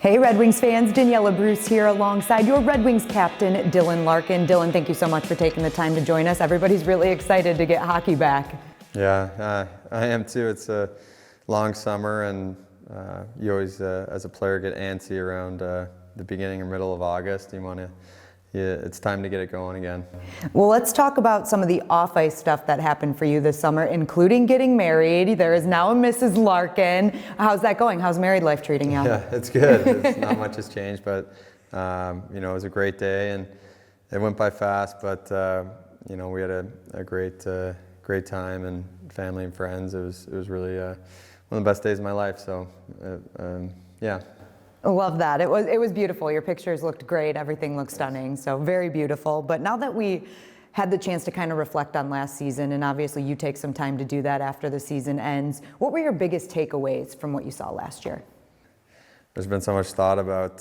Hey Red Wings fans, Daniella Bruce here alongside your Red Wings captain, Dylan Larkin. Dylan, thank you so much for taking the time to join us. Everybody's really excited to get hockey back. Yeah, I am too. It's a long summer and you always, as a player, get antsy around the beginning or middle of August. It's time to get it going again. Well, let's talk about some of the off-ice stuff that happened for you this summer, including getting married. There is now a Mrs. Larkin. How's that going? How's married life treating you? Yeah, it's good. Not much has changed, but it was a great day and it went by fast. But we had a great time and family and friends. It was really one of the best days of my life. So yeah. I love that. It was beautiful. Your pictures looked great. Everything looked stunning. So very beautiful. But now that we had the chance to kind of reflect on last season, and obviously you take some time to do that after the season ends, what were your biggest takeaways from what you saw last year? There's been so much thought about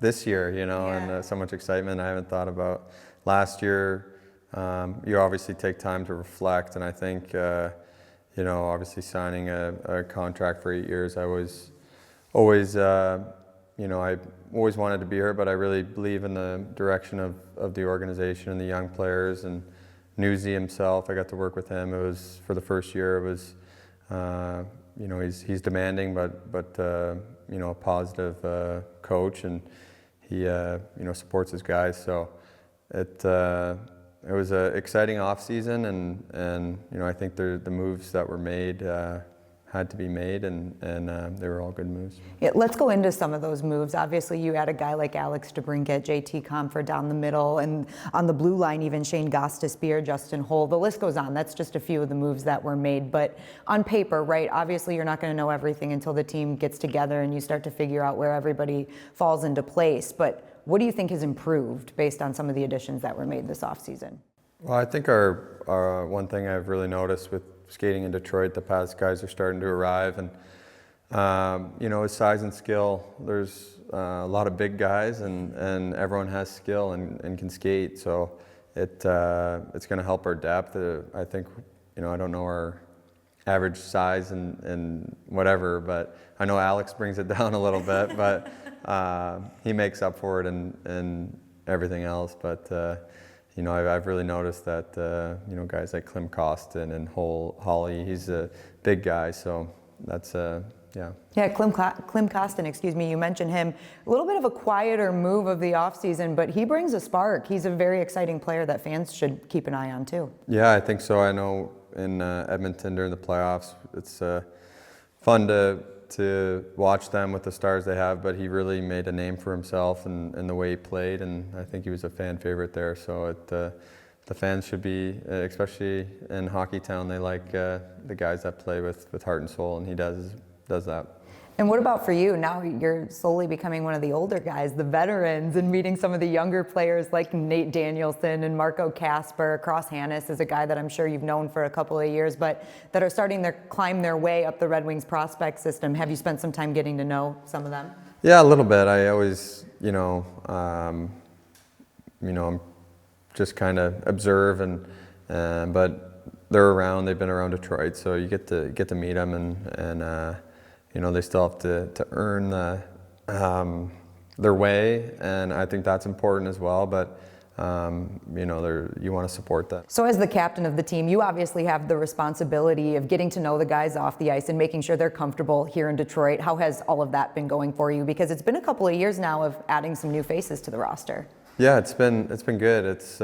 this year, and so much excitement I haven't thought about last year. You obviously take time to reflect, and I think, obviously signing a contract for 8 years, I always wanted to be here, but I really believe in the direction of the organization and the young players and Newsy himself. I got to work with him. It was, for the first year, it was, he's demanding, but a positive coach, and he, supports his guys. So it was an exciting off season, and I think the moves that were made had to be made, and they were all good moves. Yeah, let's go into some of those moves. Obviously, you had a guy like Alex DeBrincat, JT Compher down the middle, and on the blue line, even Shane Gostisbehere, Justin Holl. The list goes on. That's just a few of the moves that were made. But on paper, right, obviously you're not going to know everything until the team gets together and you start to figure out where everybody falls into place. But what do you think has improved based on some of the additions that were made this offseason? Well, I think our one thing I've really noticed with skating in Detroit, the past guys are starting to arrive, and his size and skill. There's a lot of big guys, and everyone has skill and can skate. So it's going to help our depth. I think I don't know our average size and whatever, but I know Alex brings it down a little bit, but he makes up for it and everything else. But I've really noticed that, guys like Klim, Kostin, and Holly, he's a big guy, so that's, yeah. Yeah, Klim Kostin, you mentioned him. A little bit of a quieter move of the offseason, but he brings a spark. He's a very exciting player that fans should keep an eye on, too. Yeah, I think so. I know in Edmonton during the playoffs, it's fun to watch them with the stars they have, but he really made a name for himself and the way he played, and I think he was a fan favorite there. So the fans should be, especially in Hockey Town, they like the guys that play with heart and soul, and he does that. And what about for you? Now you're slowly becoming one of the older guys, the veterans, and meeting some of the younger players like Nate Danielson and Marco Kasper. Cross Hannes is a guy that I'm sure you've known for a couple of years, but that are starting to climb their way up the Red Wings prospect system. Have you spent some time getting to know some of them? Yeah, a little bit. I always, I'm just kind of observe, but they're around. They've been around Detroit, so you get to meet them, and they still have to earn their way, and I think that's important as well. But you want to support that. So as the captain of the team, you obviously have the responsibility of getting to know the guys off the ice and making sure they're comfortable here in Detroit. How has all of that been going for you? Because it's been a couple of years now of adding some new faces to the roster. Yeah, it's been good. It's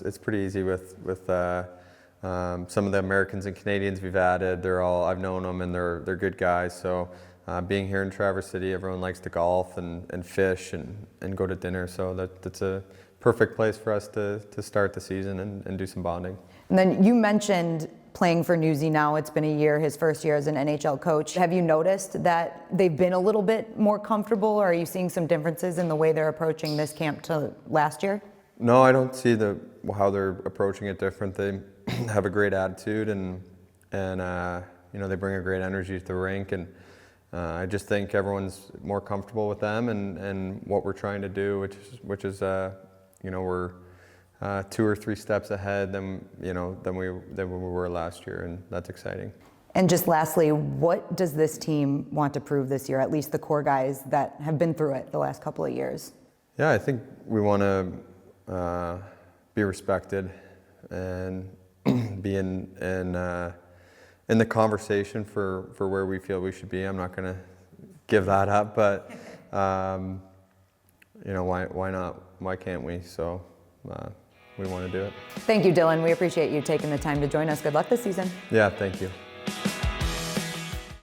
it's pretty easy with some of the Americans and Canadians we've added. I've known them, and they're good guys. So being here in Traverse City, everyone likes to golf and fish and go to dinner. So that's a perfect place for us to start the season and do some bonding. And then you mentioned playing for Newsy now. It's been a year, his first year as an NHL coach. Have you noticed that they've been a little bit more comfortable, or are you seeing some differences in the way they're approaching this camp to last year? No, I don't see how they're approaching it different. They have a great attitude, and they bring a great energy to the rink, and I just think everyone's more comfortable with them and what we're trying to do, which is we're 2 or 3 steps ahead than we were last year, and that's exciting. And just lastly, what does this team want to prove this year, at least the core guys that have been through it the last couple of years? Yeah, I think we want to be respected and be in the conversation for where we feel we should be. I'm not going to give that up, but you know, why not? Why can't we? So we want to do it. Thank you, Dylan. We appreciate you taking the time to join us. Good luck this season. Yeah, thank you.